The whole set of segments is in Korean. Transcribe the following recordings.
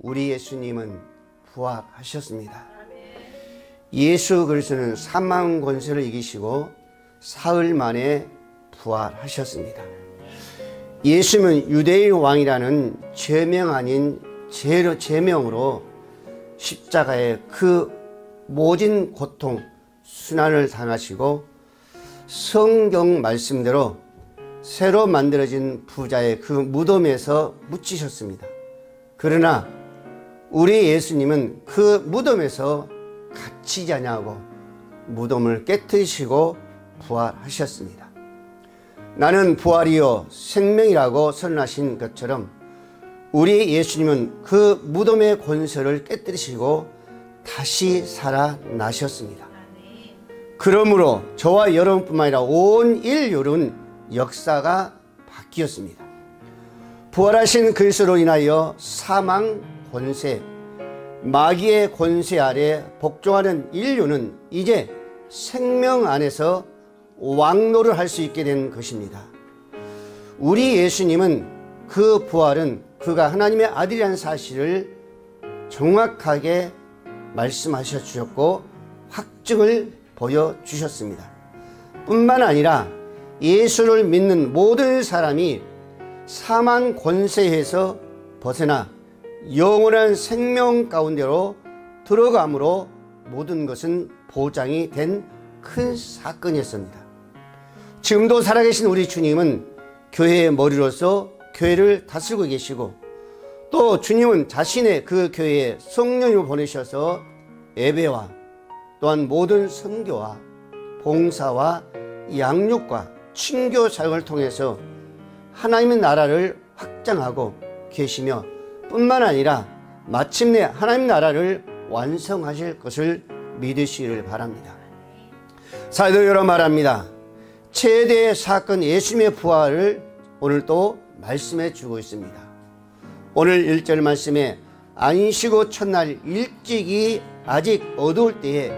우리 예수님은 부활하셨습니다. 예수 그리스도는 사망 권세를 이기시고 사흘 만에 부활하셨습니다. 예수님은 유대의 왕이라는 죄명 아닌 죄명으로 십자가에 그 모진 고통, 순환을 당하시고 성경 말씀대로 새로 만들어진 부자의 그 무덤에서 묻히셨습니다. 그러나 우리 예수님은 그 무덤에서 갇히지 아니하고 무덤을 깨뜨리시고 부활하셨습니다. 나는 부활이요 생명이라고 선언하신 것처럼 우리 예수님은 그 무덤의 권세를 깨뜨리시고 다시 살아나셨습니다. 그러므로 저와 여러분뿐만 아니라 온 인류는 역사가 바뀌었습니다. 부활하신 그리스도로 인하여 사망 권세, 마귀의 권세 아래 복종하는 인류는 이제 생명 안에서 왕노를 할 수 있게 된 것입니다. 우리 예수님은 그 부활은 그가 하나님의 아들이라는 사실을 정확하게 말씀하셔 주셨고 확증을 보여주셨습니다. 뿐만 아니라 예수를 믿는 모든 사람이 사망 권세에서 벗어나 영원한 생명 가운데로 들어감으로 모든 것은 보장이 된 큰 사건이었습니다. 지금도 살아계신 우리 주님은 교회의 머리로서 교회를 다스리고 계시고 또 주님은 자신의 그 교회에 성령님을 보내셔서 예배와 또한 모든 선교와 봉사와 양육과 친교 사역을 통해서 하나님의 나라를 확장하고 계시며 뿐만 아니라 마침내 하나님 나라를 완성하실 것을 믿으시기를 바랍니다. 사도 여러분 말합니다. 최대의 사건 예수님의 부활을 오늘 또 말씀해 주고 있습니다. 오늘 1절 말씀에 안식 후 첫날 일찍이 아직 어두울 때에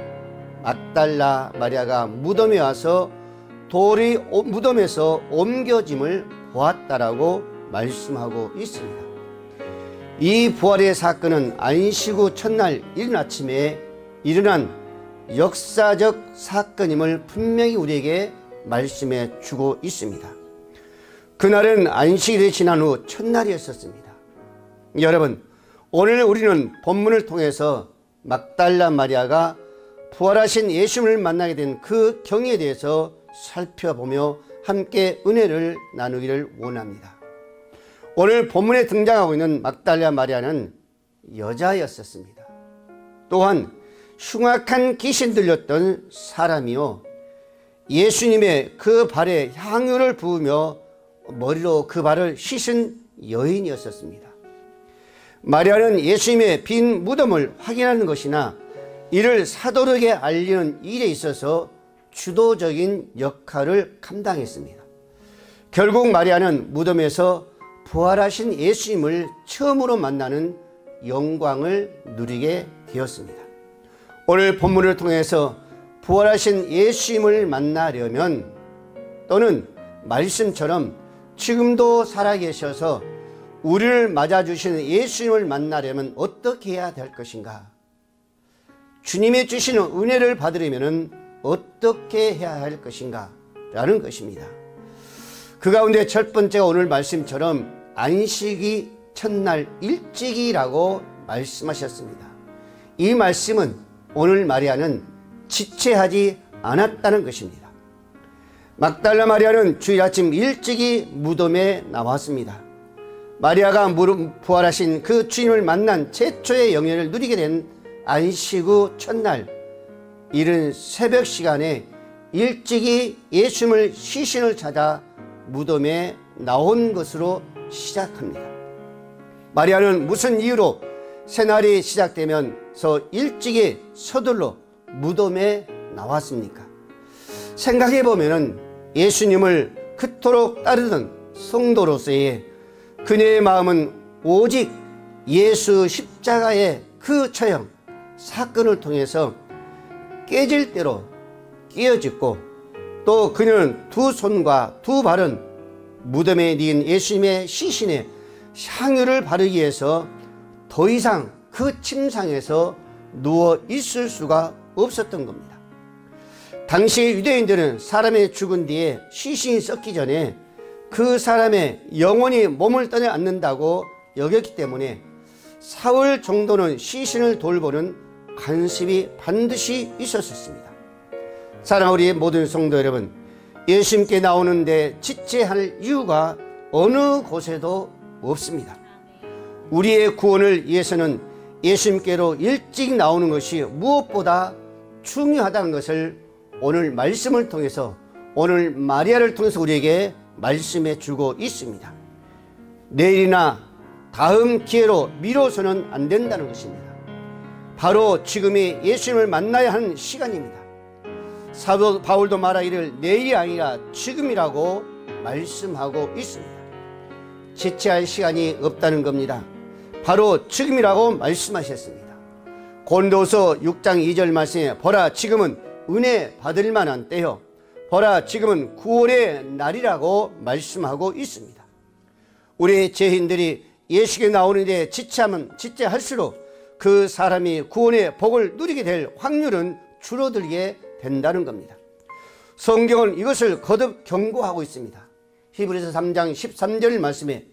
막달라 마리아가 무덤에 와서 돌이 무덤에서 옮겨짐을 보았다라고 말씀하고 있습니다. 이 부활의 사건은 안식 후 첫날 이른 아침에 일어난 역사적 사건임을 분명히 우리에게 말씀해 주고 있습니다. 그날은 안식일이 지난 후 첫날이었습니다. 여러분, 오늘 우리는 본문을 통해서 막달라 마리아가 부활하신 예수님을 만나게 된 그 경위에 대해서 살펴보며 함께 은혜를 나누기를 원합니다. 오늘 본문에 등장하고 있는 막달라 마리아는 여자였었습니다. 또한 흉악한 귀신 들렸던 사람이요 예수님의 그 발에 향유를 부으며 머리로 그 발을 씻은 여인이었습니다. 마리아는 예수님의 빈 무덤을 확인하는 것이나 이를 사도에게 알리는 일에 있어서 주도적인 역할을 감당했습니다. 결국 마리아는 무덤에서 부활하신 예수님을 처음으로 만나는 영광을 누리게 되었습니다. 오늘 본문을 통해서 부활하신 예수님을 만나려면 또는 말씀처럼 지금도 살아계셔서 우리를 맞아주시는 예수님을 만나려면 어떻게 해야 될 것인가? 주님이 주시는 은혜를 받으려면 어떻게 해야 할 것인가? 라는 것입니다. 그 가운데 첫 번째가 오늘 말씀처럼 안식이 첫날 일찍이라고 말씀하셨습니다. 이 말씀은 오늘 마리아는 지체하지 않았다는 것입니다. 막달라 마리아는 주일 아침 일찍이 무덤에 나왔습니다. 마리아가 부활하신 그 주님을 만난 최초의 영예를 누리게 된 안식 후 첫날 이른 새벽 시간에 일찍이 예수님을 시신을 찾아 무덤에 나온 것으로 시작합니다. 마리아는 무슨 이유로 새날이 시작되면서 일찍이 서둘러 무덤에 나왔습니까? 생각해 보면 예수님을 그토록 따르던 성도로서의 그녀의 마음은 오직 예수 십자가의 그 처형 사건을 통해서 깨질 대로 깨어졌고 또 그녀는 두 손과 두 발은 무덤에 뉘인 예수님의 시신에 향유를 바르기 위해서 더 이상 그 침상에서 누워 있을 수가 없었던 겁니다. 당시 유대인들은 사람이 죽은 뒤에 시신이 썩기 전에 그 사람의 영혼이 몸을 떠나 않는다고 여겼기 때문에 사흘 정도는 시신을 돌보는 관습이 반드시 있었습니다. 사랑하는 우리 모든 성도 여러분, 예수님께 나오는데 지체할 이유가 어느 곳에도 없습니다. 우리의 구원을 위해서는 예수님께로 일찍 나오는 것이 무엇보다 중요하다는 것을 오늘 말씀을 통해서, 오늘 마리아를 통해서 우리에게 말씀해 주고 있습니다. 내일이나 다음 기회로 미뤄서는 안 된다는 것입니다. 바로 지금이 예수님을 만나야 하는 시간입니다. 사도 바울도 말하기를 내일이 아니라 지금이라고 말씀하고 있습니다. 지체할 시간이 없다는 겁니다. 바로 지금이라고 말씀하셨습니다. 고린도서 6장 2절 말씀에 보라 지금은 은혜 받을 만한 때요, 보라 지금은 구원의 날이라고 말씀하고 있습니다. 우리 죄인들이 예수께 나오는데 지체할수록 그 사람이 구원의 복을 누리게 될 확률은 줄어들게 된다는 겁니다. 성경은 이것을 거듭 경고하고 있습니다. 히브리서 3장 13절 말씀에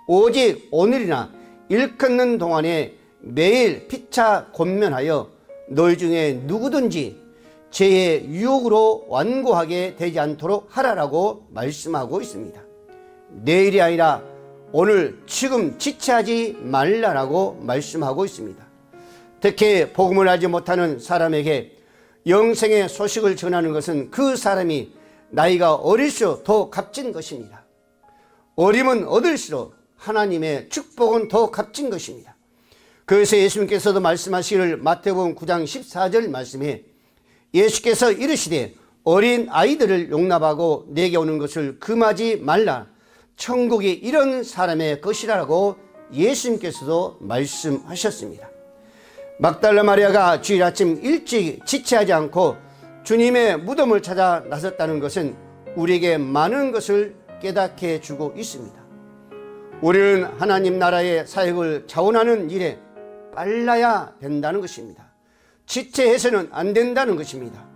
오직 오늘이나 일컫는 동안에 매일 피차 권면하여 너희 중에 누구든지 죄의 유혹으로 완고하게 되지 않도록 하라라고 말씀하고 있습니다. 내일이 아니라 오늘 지금 지체하지 말라라고 말씀하고 있습니다. 특히 복음을 알지 못하는 사람에게 영생의 소식을 전하는 것은 그 사람이 나이가 어릴수록 더 값진 것입니다. 어리면 얻을수록 하나님의 축복은 더 값진 것입니다. 그래서 예수님께서도 말씀하시기를 마태복음 9장 14절 말씀에 예수께서 이르시되 어린 아이들을 용납하고 내게 오는 것을 금하지 말라, 천국이 이런 사람의 것이라고 예수님께서도 말씀하셨습니다. 막달라 마리아가 주일 아침 일찍 지체하지 않고 주님의 무덤을 찾아 나섰다는 것은 우리에게 많은 것을 깨닫게 해주고 있습니다. 우리는 하나님 나라의 사역을 자원하는 일에 빨라야 된다는 것입니다. 지체해서는 안 된다는 것입니다.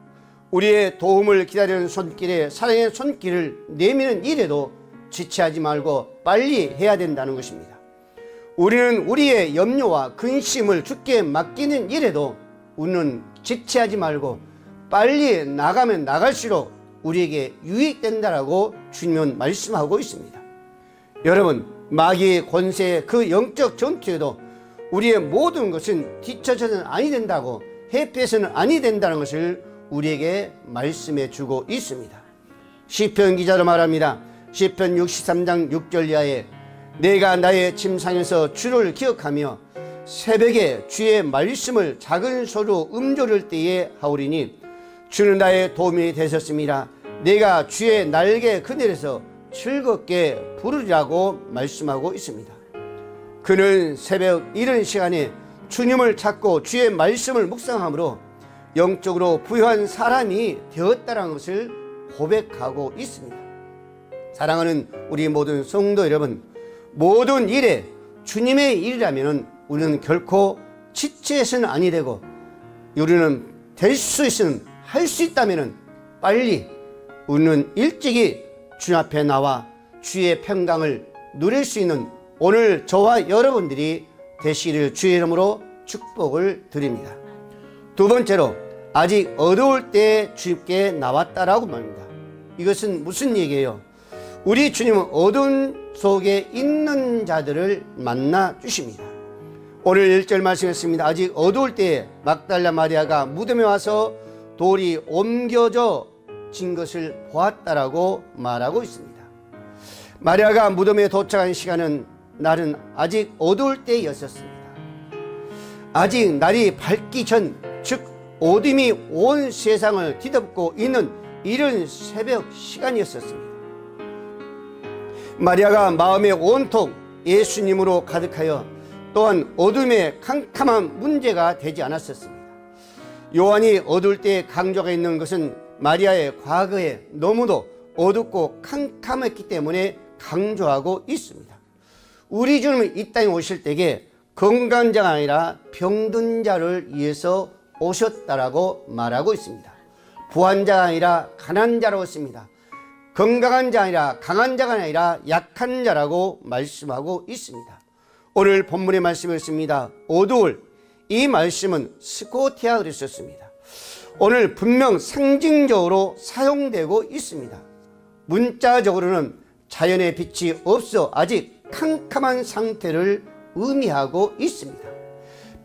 우리의 도움을 기다리는 손길에 사랑의 손길을 내미는 일에도 지체하지 말고 빨리 해야 된다는 것입니다. 우리는 우리의 염려와 근심을 주께 맡기는 일에도 우리는 지체하지 말고 빨리 나가면 나갈수록 우리에게 유익된다라고 주님은 말씀하고 있습니다. 여러분, 마귀의 권세의 그 영적 전투에도 우리의 모든 것은 뒤처져서는 아니 된다고, 회피해서는 아니 된다는 것을 우리에게 말씀해 주고 있습니다. 시편 기자로 말합니다. 시편 63장 6절 이하에 내가 나의 침상에서 주를 기억하며 새벽에 주의 말씀을 작은 소리로 음조를 때에 하오리니 주는 나의 도움이 되셨습니다. 내가 주의 날개 그늘에서 즐겁게 부르리라고 말씀하고 있습니다. 그는 새벽 이른 시간에 주님을 찾고 주의 말씀을 묵상함으로 영적으로 부유한 사람이 되었다는 것을 고백하고 있습니다. 사랑하는 우리 모든 성도 여러분, 모든 일에 주님의 일이라면 우리는 결코 지체해서는 아니 되고, 우리는 될 수 있으면 할 수 있다면 빨리 우리는 일찍이 주님 앞에 나와 주의 평강을 누릴 수 있는 오늘 저와 여러분들이 되시기를 주의 이름으로 축복을 드립니다. 두 번째로, 아직 어두울 때 주님께 나왔다라고 말합니다. 이것은 무슨 얘기예요? 우리 주님은 어둠 속에 있는 자들을 만나 주십니다. 오늘 1절 말씀했습니다. 아직 어두울 때에 막달라 마리아가 무덤에 와서 돌이 옮겨져 진 것을 보았다라고 말하고 있습니다. 마리아가 무덤에 도착한 시간은 날은 아직 어두울 때였었습니다. 아직 날이 밝기 전, 즉 어둠이 온 세상을 뒤덮고 있는 이른 새벽 시간이었었습니다. 마리아가 마음에 온통 예수님으로 가득하여 또한 어둠에 캄캄한 문제가 되지 않았었습니다. 요한이 어두울 때에 강조가 있는 것은 마리아의 과거에 너무도 어둡고 캄캄했기 때문에 강조하고 있습니다. 우리 주님은 이 땅에 오실 때에 건강한 자가 아니라 병든 자를 위해서 오셨다라고 말하고 있습니다. 부한 자가 아니라 가난한 자라고 했습니다. 건강한 자가 아니라 강한 자가 아니라 약한 자라고 말씀하고 있습니다. 오늘 본문의 말씀을 읽습니다. 오두울, 이 말씀은 스코티아 글을 썼습니다. 오늘 분명 상징적으로 사용되고 있습니다. 문자적으로는 자연의 빛이 없어 아직 캄캄한 상태를 의미하고 있습니다.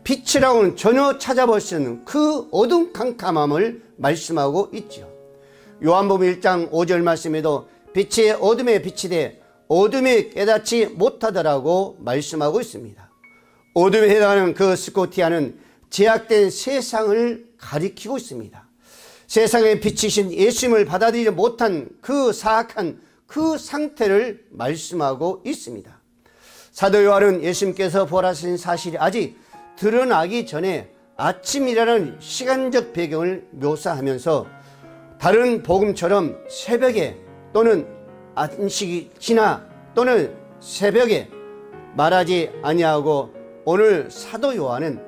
빛이라고는 전혀 찾아볼 수 없는 그 어두운 캄캄함을 말씀하고 있죠. 요한복음 1장 5절 말씀에도 빛이 어둠에 빛이 돼 어둠이 깨닫지 못하더라고 말씀하고 있습니다. 어둠에 해당하는 그 스코티아는 제약된 세상을 가리키고 있습니다. 세상에 비치신 예수님을 받아들이지 못한 그 사악한 그 상태를 말씀하고 있습니다. 사도 요한은 예수님께서 부활하신 사실이 아직 드러나기 전에 아침이라는 시간적 배경을 묘사하면서 다른 복음처럼 새벽에 또는 안식이 지나 또는 새벽에 말하지 아니하고 오늘 사도 요한은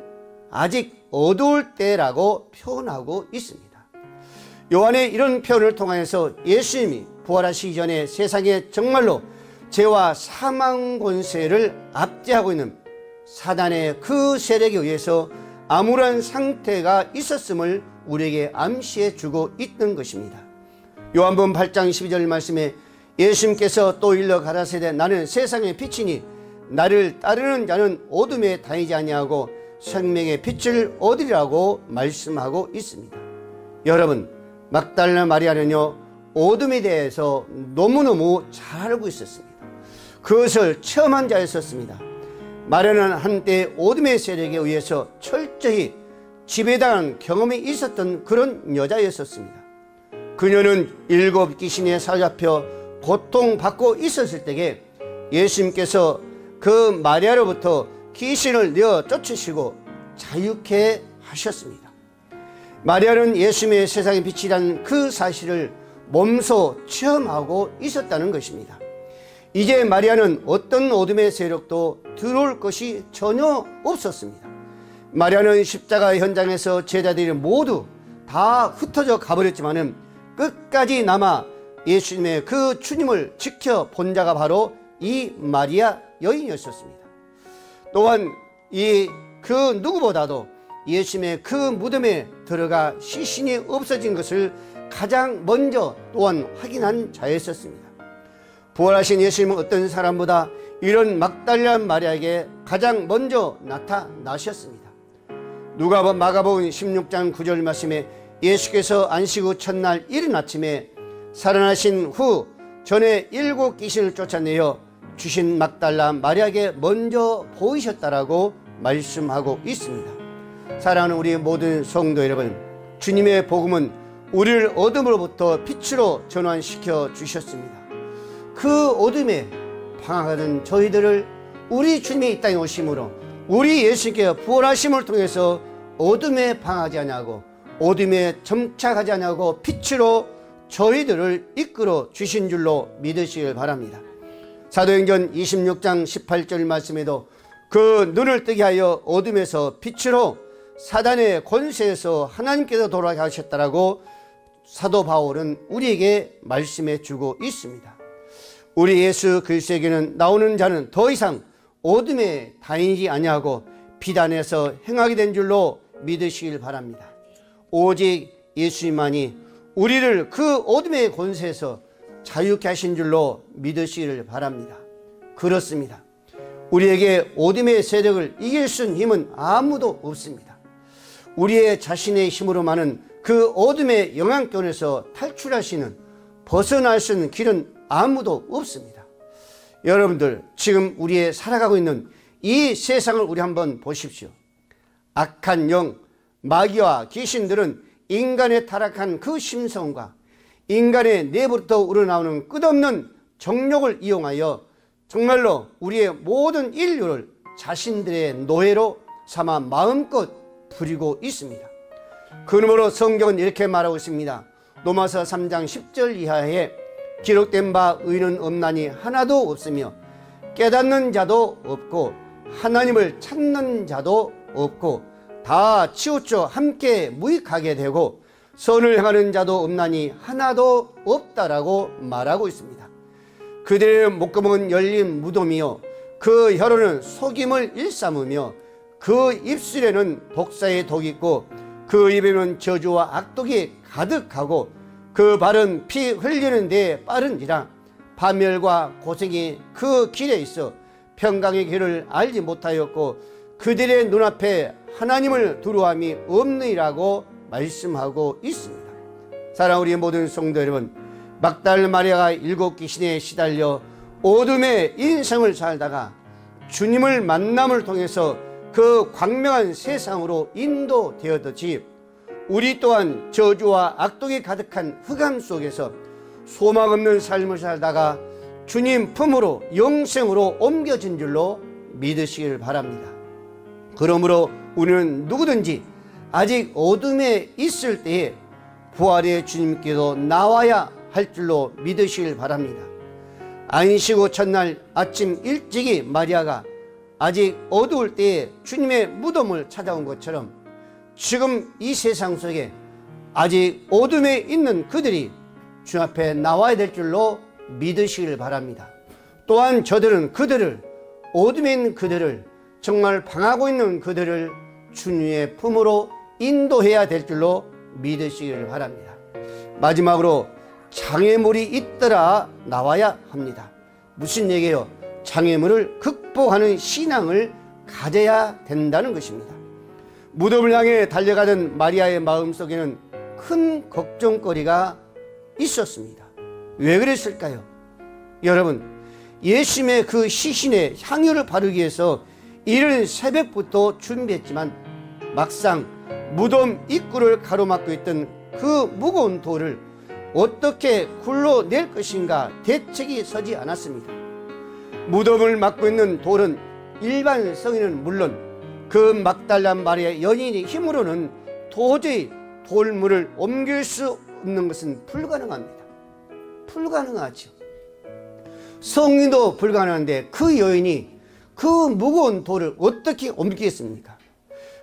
아직 어두울 때라고 표현하고 있습니다. 요한의 이런 표현을 통해서 예수님이 부활하시기 전에 세상에 정말로 죄와 사망 권세를 압제하고 있는 사단의 그 세력에 의해서 암울한 상태가 있었음을 우리에게 암시해 주고 있는 것입니다. 요한복음 8장 12절 말씀에 예수님께서 또 일러 가라사대 나는 세상의 빛이니 나를 따르는 자는 어둠에 다니지 아니하고 생명의 빛을 얻으리라고 말씀하고 있습니다. 여러분, 막달라 마리아는요 어둠에 대해서 너무너무 잘 알고 있었습니다. 그것을 체험한 자였었습니다. 마리아는 한때 어둠의 세력에 의해서 철저히 지배당한 경험이 있었던 그런 여자였었습니다. 그녀는 7 귀신에 사로잡혀 고통받고 있었을 때에 예수님께서 그 마리아로부터 귀신을 내어 쫓으시고 자유케 하셨습니다. 마리아는 예수님의 세상의 빛이라는 그 사실을 몸소 체험하고 있었다는 것입니다. 이제 마리아는 어떤 어둠의 세력도 들어올 것이 전혀 없었습니다. 마리아는 십자가 현장에서 제자들이 모두 다 흩어져 가버렸지만은 끝까지 남아 예수님의 그 주님을 지켜본 자가 바로 이 마리아 여인이었습니다. 또한 그 누구보다도 예수님의 그 무덤에 들어가 시신이 없어진 것을 가장 먼저 또한 확인한 자였었습니다. 부활하신 예수님은 어떤 사람보다 이런 막달라 마리아에게 가장 먼저 나타나셨습니다. 마가복음 16장 9절 말씀에 예수께서 안식 후 첫날 이른 아침에 살아나신 후 전에 7 귀신을 쫓아내어 주신 막달라 마리아에게 먼저 보이셨다라고 말씀하고 있습니다. 사랑하는 우리 모든 성도 여러분, 주님의 복음은 우리를 어둠으로부터 빛으로 전환시켜 주셨습니다. 그 어둠에 방황하던 저희들을 우리 주님이 이 땅에 오심으로 우리 예수님께 부활하심을 통해서 어둠에 방황하지 아니하고 어둠에 점착하지 아니하고 빛으로 저희들을 이끌어 주신 줄로 믿으시길 바랍니다. 사도행전 26장 18절 말씀에도 그 눈을 뜨게 하여 어둠에서 빛으로 사단의 권세에서 하나님께서 돌아가게 하셨다라고 사도 바울은 우리에게 말씀해 주고 있습니다. 우리 예수 그리스도에게는 나오는 자는 더 이상 어둠에 다니지 아니하고 빛 안에서 행하게 된 줄로 믿으시길 바랍니다. 오직 예수님만이 우리를 그 어둠의 권세에서 자유케 하신 줄로 믿으시기를 바랍니다. 그렇습니다. 우리에게 어둠의 세력을 이길 수 있는 힘은 아무도 없습니다. 우리의 자신의 힘으로만은 그 어둠의 영향권에서 탈출하시는 벗어날 수 있는 길은 아무도 없습니다. 여러분들, 지금 우리의 살아가고 있는 이 세상을 우리 한번 보십시오. 악한 영, 마귀와 귀신들은 인간의 타락한 그 심성과 인간의 내부부터 우러나오는 끝없는 정욕을 이용하여 정말로 우리의 모든 인류를 자신들의 노예로 삼아 마음껏 부리고 있습니다. 그러므로 성경은 이렇게 말하고 있습니다. 로마서 3장 10절 이하에 기록된 바 의는 없나니 하나도 없으며 깨닫는 자도 없고 하나님을 찾는 자도 없고 다 치우쳐 함께 무익하게 되고 선을 행하는 자도 없나니 하나도 없다라고 말하고 있습니다. 그들의 목구멍은 열린 무덤이요 그 혀로는 속임을 일삼으며 그 입술에는 독사의 독이 있고 그 입에는 저주와 악독이 가득하고 그 발은 피 흘리는 데 빠른지라 파멸과 고생이 그 길에 있어 평강의 길을 알지 못하였고 그들의 눈앞에 하나님을 두려움이 없느니라고 말씀하고 있습니다. 사랑하는 우리 모든 성도 여러분, 막달 마리아가 7 귀신에 시달려 어둠의 인생을 살다가 주님을 만남을 통해서 그 광명한 세상으로 인도되었듯이 우리 또한 저주와 악독이 가득한 흑암 속에서 소망 없는 삶을 살다가 주님 품으로 영생으로 옮겨진 줄로 믿으시길 바랍니다. 그러므로 우리는 누구든지 아직 어둠에 있을 때에 부활의 주님께도 나와야 할 줄로 믿으시길 바랍니다. 안식 후 첫날 아침 일찍이 마리아가 아직 어두울 때에 주님의 무덤을 찾아온 것처럼 지금 이 세상 속에 아직 어둠에 있는 그들이 주 앞에 나와야 될 줄로 믿으시길 바랍니다. 또한 저들은 그들을, 어둠에 있는 그들을, 정말 방하고 있는 그들을 주님의 품으로 인도해야 될 줄로 믿으시길 바랍니다. 마지막으로 장애물이 있더라 나와야 합니다. 무슨 얘기예요? 장애물을 극복하는 신앙을 가져야 된다는 것입니다. 무덤을 향해 달려가던 마리아의 마음속에는 큰 걱정거리가 있었습니다. 왜 그랬을까요? 여러분, 예수님의 그 시신에 향유를 바르기 위해서 이른 새벽부터 준비했지만 막상 무덤 입구를 가로막고 있던 그 무거운 돌을 어떻게 굴러낼 것인가 대책이 서지 않았습니다. 무덤을 막고 있는 돌은 일반 성인은 물론 그 막달라 마리아의 연인의 힘으로는 도저히 돌물을 옮길 수 없는 것은 불가능합니다. 불가능하죠. 성인도 불가능한데 그 여인이 그 무거운 돌을 어떻게 옮기겠습니까?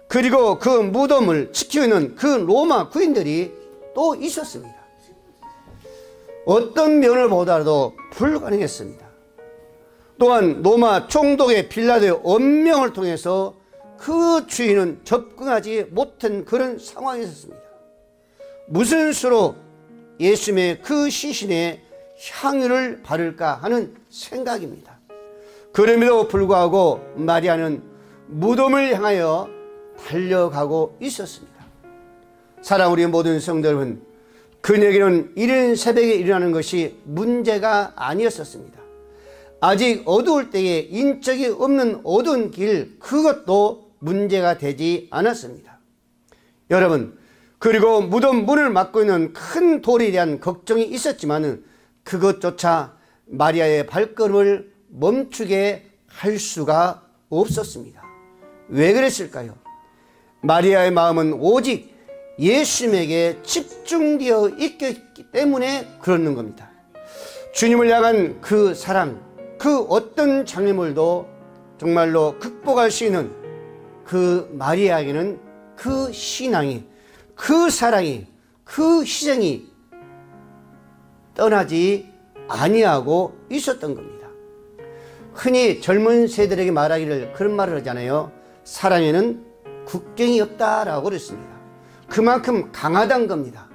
그리고 그 무덤을 지키는 그 로마 군인들이 또 있었습니다. 어떤 면을 보더라도 불가능했습니다. 또한 로마 총독의 빌라도의 언명을 통해서 그 주인은 접근하지 못한 그런 상황이 있었습니다. 무슨 수로 예수님의 그 시신에 향유를 바를까 하는 생각입니다. 그럼에도 불구하고 마리아는 무덤을 향하여 달려가고 있었습니다. 사랑하는 우리 모든 성도 여러분, 그녀에게는 이른 새벽에 일어나는 것이 문제가 아니었습니다. 아직 어두울 때에 인적이 없는 어두운 길, 그것도 문제가 되지 않았습니다. 여러분, 그리고 무덤 문을 막고 있는 큰 돌에 대한 걱정이 있었지만 그것조차 마리아의 발걸음을 멈추게 할 수가 없었습니다. 왜 그랬을까요? 마리아의 마음은 오직 예수님에게 집중되어 있기 때문에 그러는 겁니다. 주님을 향한 그 사랑, 그 어떤 장애물도 정말로 극복할 수 있는 그 마리아에게는 그 신앙이, 그 사랑이, 그 희생이 떠나지 아니하고 있었던 겁니다. 흔히 젊은 세대에게 말하기를 그런 말을 하잖아요. 사랑에는 국경이 없다라고 그랬습니다. 그만큼 강하다는 겁니다.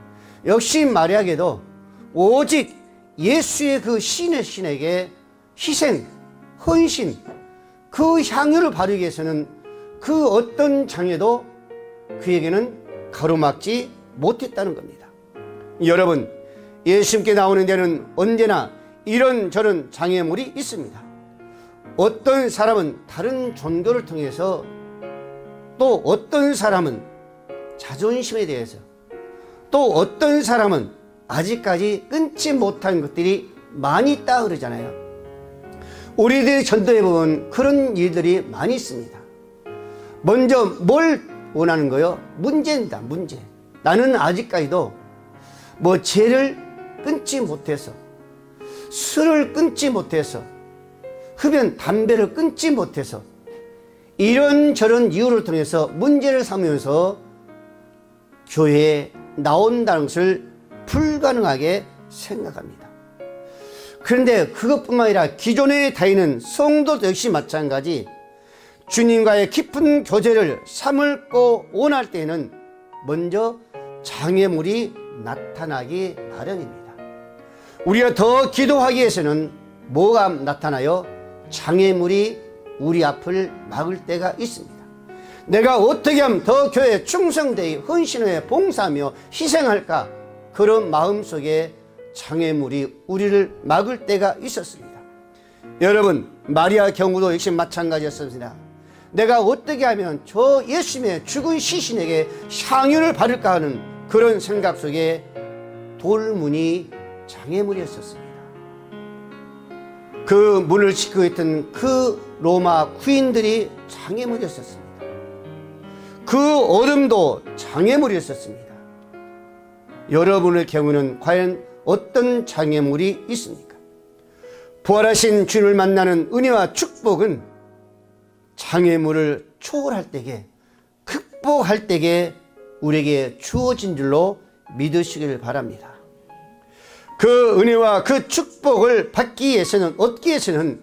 역시 마리아에게도 오직 예수의 그 신에게 희생, 헌신, 그 향유를 바르기 위해서는 그 어떤 장애도 그에게는 가로막지 못했다는 겁니다. 여러분, 예수님께 나오는 데는 언제나 이런저런 장애물이 있습니다. 어떤 사람은 다른 종교를 통해서, 또 어떤 사람은 자존심에 대해서, 또 어떤 사람은 아직까지 끊지 못한 것들이 많이 있다 그러잖아요. 우리들의 전도에 보면 그런 일들이 많이 있습니다. 먼저 뭘 원하는 거요? 문제입니다. 문제. 나는 아직까지도 뭐 죄를 끊지 못해서, 술을 끊지 못해서, 흡연, 담배를 끊지 못해서, 이런저런 이유를 통해서 문제를 삼으면서 교회에 나온다는 것을 불가능하게 생각합니다. 그런데 그것뿐만 아니라 기존에 다니는 성도도 역시 마찬가지, 주님과의 깊은 교제를 삼을고 원할 때에는 먼저 장애물이 나타나기 마련입니다. 우리가 더 기도하기 위해서는 뭐가 나타나요? 장애물이 우리 앞을 막을 때가 있습니다. 내가 어떻게 하면 더 교회에 충성되어 헌신하여 봉사하며 희생할까? 그런 마음속에 장애물이 우리를 막을 때가 있었습니다. 여러분, 마리아 경우도 역시 마찬가지였습니다. 내가 어떻게 하면 저 예수님의 죽은 시신에게 향유를 바를까 하는 그런 생각 속에 돌문이 장애물이었습니다. 그 문을 지키고 있던 그 로마 군인들이 장애물이었습니다. 그 어둠도 장애물이었습니다. 여러분의 경우는 과연 어떤 장애물이 있습니까? 부활하신 주님을 만나는 은혜와 축복은 장애물을 초월할 때에, 극복할 때에 우리에게 주어진 줄로 믿으시길 바랍니다. 그 은혜와 그 축복을 받기 위해서는, 얻기 위해서는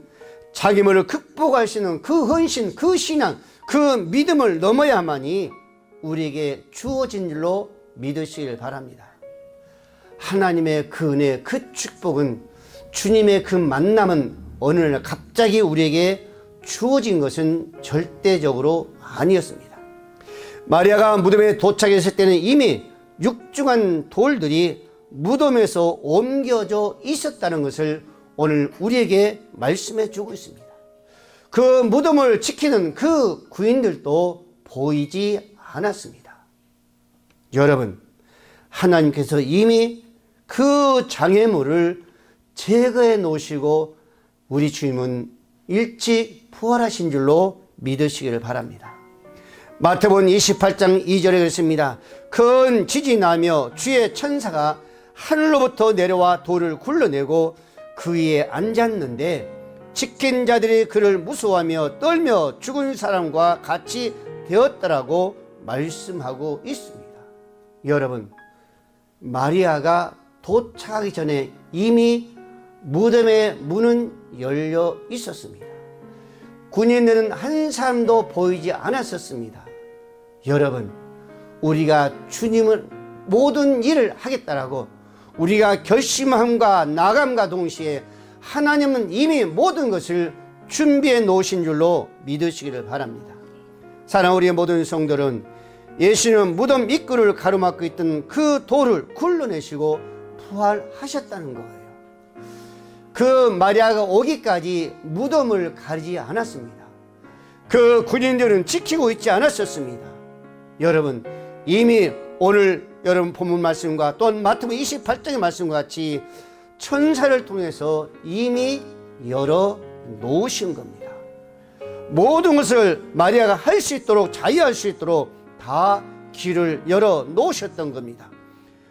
장애물을 극복할 수 있는 그 헌신, 그 신앙, 그 믿음을 넘어야만이 우리에게 주어진 줄로 믿으시길 바랍니다. 하나님의 그 은혜, 그 축복은, 주님의 그 만남은 어느 날 갑자기 우리에게 주어진 것은 절대적으로 아니었습니다. 마리아가 무덤에 도착했을 때는 이미 육중한 돌들이 무덤에서 옮겨져 있었다는 것을 오늘 우리에게 말씀해 주고 있습니다. 그 무덤을 지키는 그 구인들도 보이지 않았습니다. 여러분, 하나님께서 이미 그 장애물을 제거해 놓으시고 우리 주님은 일찍 부활하신 줄로 믿으시기를 바랍니다. 마태복음 28장 2절에 그랬습니다. 큰 지진이 나며 주의 천사가 하늘로부터 내려와 돌을 굴러내고 그 위에 앉았는데 지킨 자들이 그를 무서워하며 떨며 죽은 사람과 같이 되었다라고 말씀하고 있습니다. 여러분, 마리아가 도착하기 전에 이미 무덤의 문은 열려 있었습니다. 군인들은 한 사람도 보이지 않았었습니다. 여러분, 우리가 주님을 모든 일을 하겠다라고 우리가 결심함과 나감과 동시에 하나님은 이미 모든 것을 준비해 놓으신 줄로 믿으시기를 바랍니다. 사랑하는 우리의 모든 성도들은 예수님은 무덤 입구를 가로막고 있던 그 돌을 굴러내시고 부활하셨다는 거예요. 그 마리아가 오기까지 무덤을 가리지 않았습니다. 그 군인들은 지키고 있지 않았었습니다. 여러분, 이미 오늘 여러분 본문 말씀과 또한 마태복음 28장의 말씀과 같이 천사를 통해서 이미 열어 놓으신 겁니다. 모든 것을 마리아가 할 수 있도록, 자유할 수 있도록 다 길을 열어 놓으셨던 겁니다.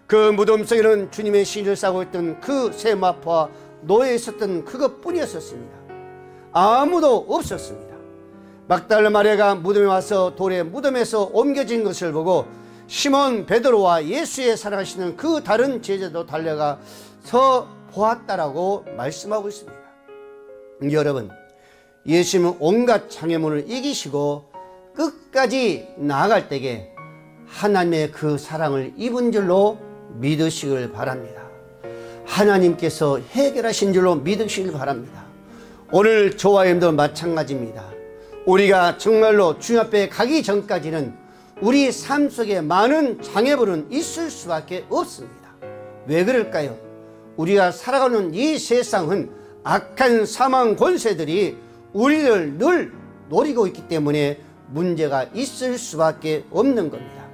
그 무덤 속에는 주님의 시신을 싸고 있던 그 세마포와 놓여 있었던 그것뿐이었습니다. 아무도 없었습니다. 막달라 마리아가 무덤에 와서 돌에 무덤에서 옮겨진 것을 보고 시몬 베드로와 예수의 사랑하시는 그 다른 제자도 달려가서 보았다라고 말씀하고 있습니다. 여러분, 예수님은 온갖 장애물을 이기시고 끝까지 나아갈 때에 하나님의 그 사랑을 입은 줄로 믿으시길 바랍니다. 하나님께서 해결하신 줄로 믿으시길 바랍니다. 오늘 저와 여러분도 마찬가지입니다. 우리가 정말로 주님 앞에 가기 전까지는 우리 삶 속에 많은 장애물은 있을 수밖에 없습니다. 왜 그럴까요? 우리가 살아가는 이 세상은 악한 사망 권세들이 우리를 늘 노리고 있기 때문에 문제가 있을 수밖에 없는 겁니다.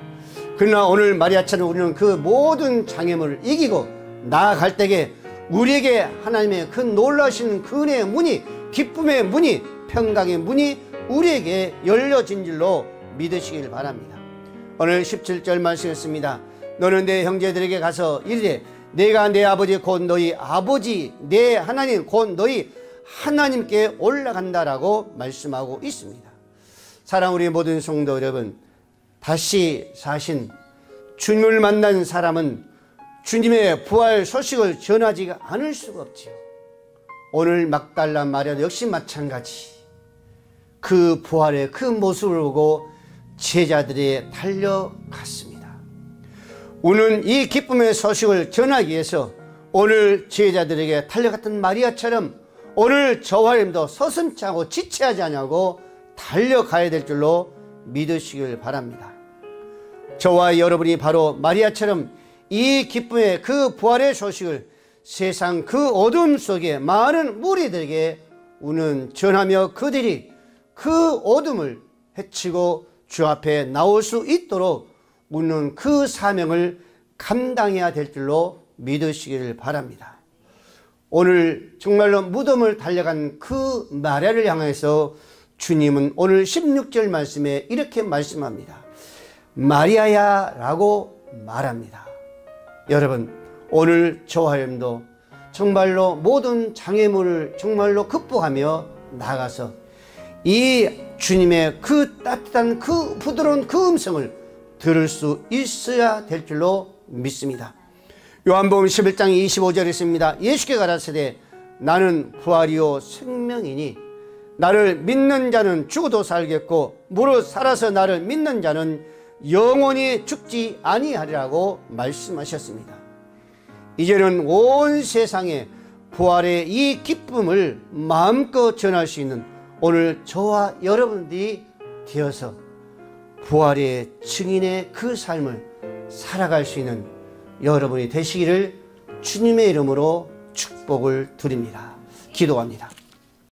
그러나 오늘 마리아처럼 우리는 그 모든 장애물을 이기고 나아갈 때에 우리에게 하나님의 그 놀라신 은혜의 문이, 기쁨의 문이, 평강의 문이 우리에게 열려진 줄로 믿으시길 바랍니다. 오늘 17절 말씀했습니다. 너는 내 형제들에게 가서 이르되 내가 내 아버지 곧 너희 아버지, 내 하나님 곧 너희 하나님께 올라간다라고 말씀하고 있습니다. 사랑 우리 모든 성도 여러분, 다시 사신 주님을 만난 사람은 주님의 부활 소식을 전하지 않을 수가 없지요. 오늘 막달라 마리아도 역시 마찬가지. 그 부활의 그 모습을 보고 제자들이 달려갔습니다. 우리는 이 기쁨의 소식을 전하기 위해서 오늘 제자들에게 달려갔던 마리아처럼 오늘 저와 여러분도 서슴지 않고 지체하지 않냐고 달려가야 될 줄로 믿으시길 바랍니다. 저와 여러분이 바로 마리아처럼 이 기쁨의 그 부활의 소식을 세상 그 어둠 속에 많은 무리들에게 우리는 전하며 그들이 그 어둠을 헤치고 주 앞에 나올 수 있도록 우리는 그 사명을 감당해야 될 줄로 믿으시길 바랍니다. 오늘 정말로 무덤을 달려간 그 마리아를 향해서 주님은 오늘 16절 말씀에 이렇게 말씀합니다. 마리아야 라고 말합니다. 여러분, 오늘 저와 여러분도 정말로 모든 장애물을 정말로 극복하며 나가서 이 주님의 그 따뜻한 그 부드러운 그 음성을 들을 수 있어야 될 줄로 믿습니다. 요한복음 11장 25절에 있습니다. 예수께 가라사대 나는 부활이요 생명이니 나를 믿는 자는 죽어도 살겠고 무릇 살아서 나를 믿는 자는 영원히 죽지 아니하리라고 말씀하셨습니다. 이제는 온 세상에 부활의 이 기쁨을 마음껏 전할 수 있는 오늘 저와 여러분들이 되어서 부활의 증인의 그 삶을 살아갈 수 있는 여러분이 되시기를 주님의 이름으로 축복을 드립니다. 기도합니다.